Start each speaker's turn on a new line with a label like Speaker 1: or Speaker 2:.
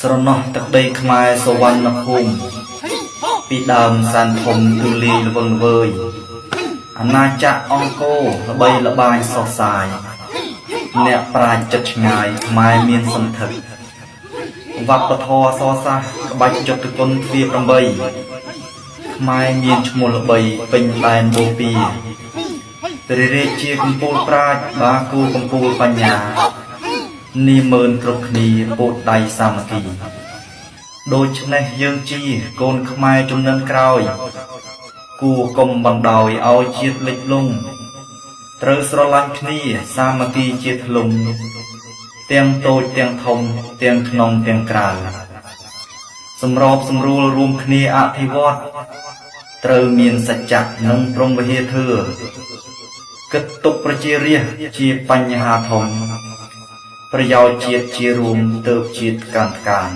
Speaker 1: ស្រណោះទឹកដីខ្មែរសវណ្ណភូមិពីដើមសានធំទូលាយល្វឹងល្វើយអាណាចក្រអង្គរល្បីល្បាញសរសាយអ្នកប្រាជ្ញចិត្តឆ្ងាយខ្មែរមានសន្ធឹកវប្បធម៌សរសាសក្បាច់ចតុគុណទ្វារ8ខ្មែរមានឈ្មោះល្បីពេញដែនបូព៌ាព្រះរាជាកំពូលប្រាជ្ញបាគូកំពូលបញ្ញានីមើលគ្រប់គ្នាពោតដៃសាមគ្គីដូច្នេះយើងជាកូនខ្មែរជំនាន់ក្រោយគួរកុំបណ្ដោយឲ្យជាតិលិចលង់ត្រូវស្រឡាញ់គ្នាសាមគ្គីជាធ្លុងទាំងតូចទាំងធំទាំងក្នុងទាំងក្រៅសម្របសម្រួលរួមគ្នាអភិវឌ្ឍត្រូវមានសច្ចៈនិងព្រហ្មវិហារធម៌គិតទុកប្រជារាស្ត្រជាបញ្ហាធំប្រយោជន៍ជាតិជារួមទើបជាតិកាន់កាន